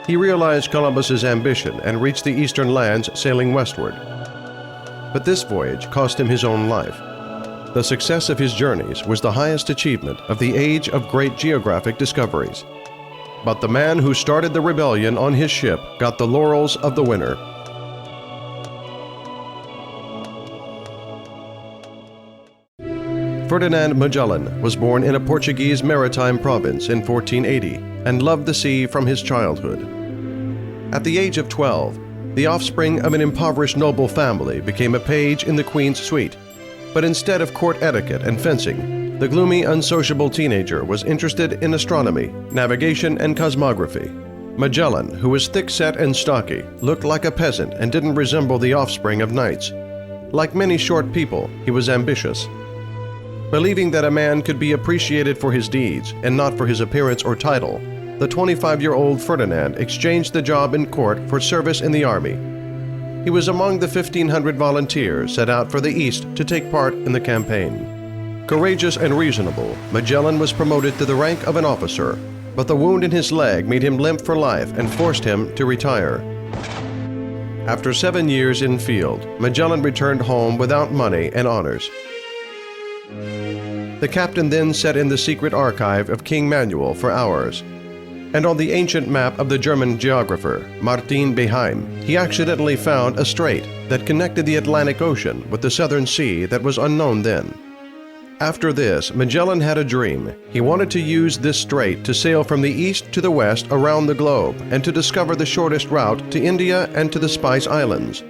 He realized Columbus's ambition and reached the eastern lands sailing westward. But this voyage cost him his own life. The success of his journeys was the highest achievement of the age of great geographic discoveries. But the man who started the rebellion on his ship got the laurels of the winner. Ferdinand Magellan was born in a Portuguese maritime province in 1480 and loved the sea from his childhood. At the age of 12, the offspring of an impoverished noble family became a page in the Queen's suite. But instead of court etiquette and fencing, the gloomy, unsociable teenager was interested in astronomy, navigation, and cosmography. Magellan, who was thick-set and stocky, looked like a peasant and didn't resemble the offspring of knights. Like many short people, he was ambitious. Believing that a man could be appreciated for his deeds and not for his appearance or title, the 25-year-old Ferdinand exchanged the job in court for service in the army. He was among the 1,500 volunteers set out for the East to take part in the campaign. Courageous and reasonable, Magellan was promoted to the rank of an officer, but the wound in his leg made him limp for life and forced him to retire. After 7 years in field, Magellan returned home without money and honors. The captain then sat in the secret archive of King Manuel for hours, and on the ancient map of the German geographer Martin Beheim, he accidentally found a strait that connected the Atlantic Ocean with the Southern Sea that was unknown then. After this, Magellan had a dream. He wanted to use this strait to sail from the east to the west around the globe and to discover the shortest route to India and to the Spice Islands.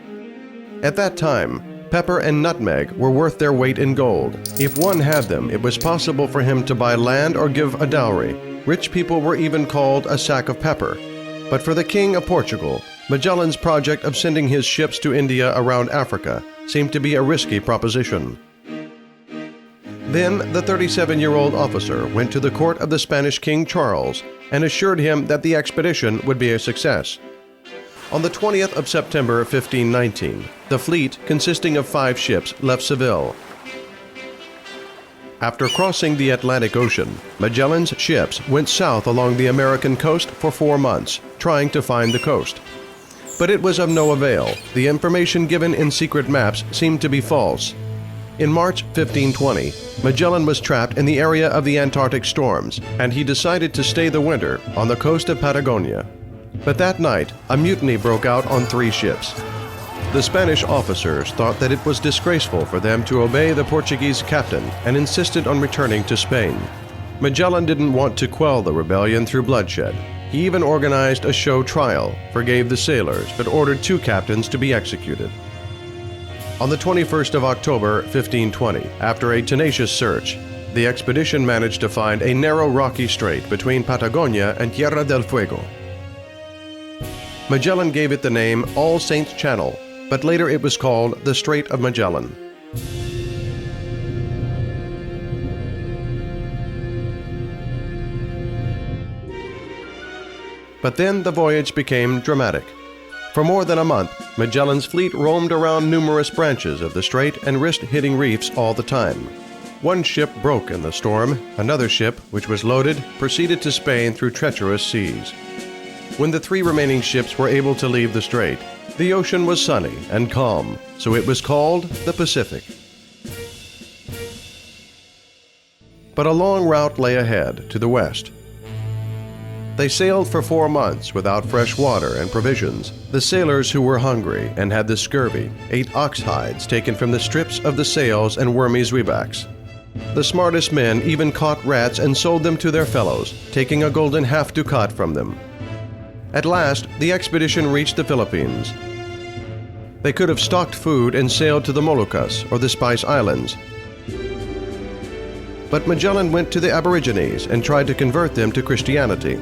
At that time, pepper and nutmeg were worth their weight in gold. If one had them, it was possible for him to buy land or give a dowry. Rich people were even called a sack of pepper. But for the King of Portugal, Magellan's project of sending his ships to India around Africa seemed to be a risky proposition. Then the 37-year-old officer went to the court of the Spanish King Charles and assured him that the expedition would be a success. On the 20th of September 1519, the fleet, consisting of 5 ships, left Seville. After crossing the Atlantic Ocean, Magellan's ships went south along the American coast for 4 months, trying to find the coast. But it was of no avail. The information given in secret maps seemed to be false. In March 1520, Magellan was trapped in the area of the Antarctic storms, and he decided to stay the winter on the coast of Patagonia. But that night, a mutiny broke out on 3 ships. The Spanish officers thought that it was disgraceful for them to obey the Portuguese captain and insisted on returning to Spain. Magellan didn't want to quell the rebellion through bloodshed. He even organized a show trial, forgave the sailors, but ordered 2 captains to be executed. On the 21st of October 1520, after a tenacious search, the expedition managed to find a narrow rocky strait between Patagonia and Tierra del Fuego. Magellan gave it the name All Saints Channel, but later it was called the Strait of Magellan. But then the voyage became dramatic. For more than a month, Magellan's fleet roamed around numerous branches of the strait and risked hitting reefs all the time. One ship broke in the storm. Another ship, which was loaded, proceeded to Spain through treacherous seas. When the 3 remaining ships were able to leave the strait, the ocean was sunny and calm, so it was called the Pacific. But a long route lay ahead to the west. They sailed for 4 months without fresh water and provisions. The sailors who were hungry and had the scurvy ate ox hides taken from the strips of the sails and wormy zweibacks. The smartest men even caught rats and sold them to their fellows, taking a golden half-ducat from them. At last, the expedition reached the Philippines. They could have stocked food and sailed to the Moluccas or the Spice Islands. But Magellan went to the Aborigines and tried to convert them to Christianity.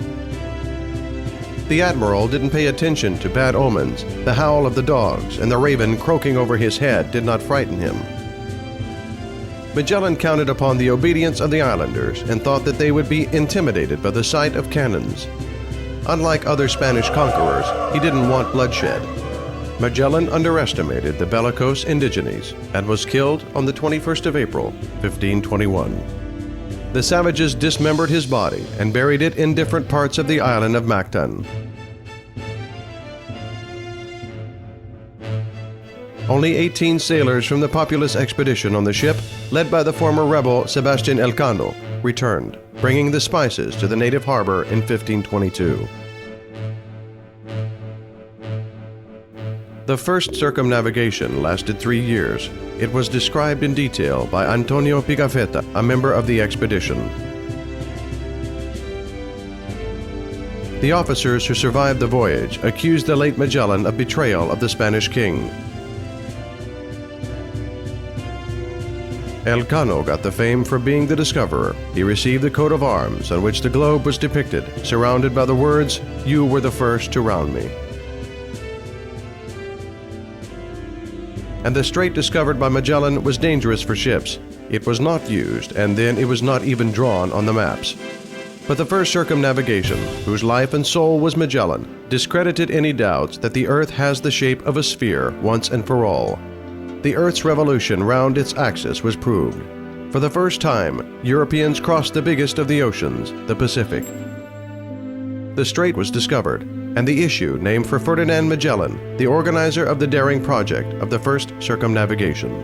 The admiral didn't pay attention to bad omens. The howl of the dogs and the raven croaking over his head did not frighten him. Magellan counted upon the obedience of the islanders and thought that they would be intimidated by the sight of cannons. Unlike other Spanish conquerors, he didn't want bloodshed. Magellan underestimated the bellicose indigenes and was killed on the 21st of April, 1521. The savages dismembered his body and buried it in different parts of the island of Mactan. Only 18 sailors from the populous expedition on the ship, led by the former rebel Sebastian Elcano, returned, bringing the spices to the native harbor in 1522. The first circumnavigation lasted 3 years. It was described in detail by Antonio Pigafetta, a member of the expedition. The officers who survived the voyage accused the late Magellan of betrayal of the Spanish king. Elcano got the fame for being the discoverer. He received the coat of arms on which the globe was depicted, surrounded by the words, "You were the first to round me." And the strait discovered by Magellan was dangerous for ships. It was not used, and then it was not even drawn on the maps. But the first circumnavigation, whose life and soul was Magellan, discredited any doubts that the Earth has the shape of a sphere once and for all. The Earth's revolution round its axis was proved. For the first time, Europeans crossed the biggest of the oceans, the Pacific. The strait was discovered, and the issue named for Ferdinand Magellan, the organizer of the daring project of the first circumnavigation.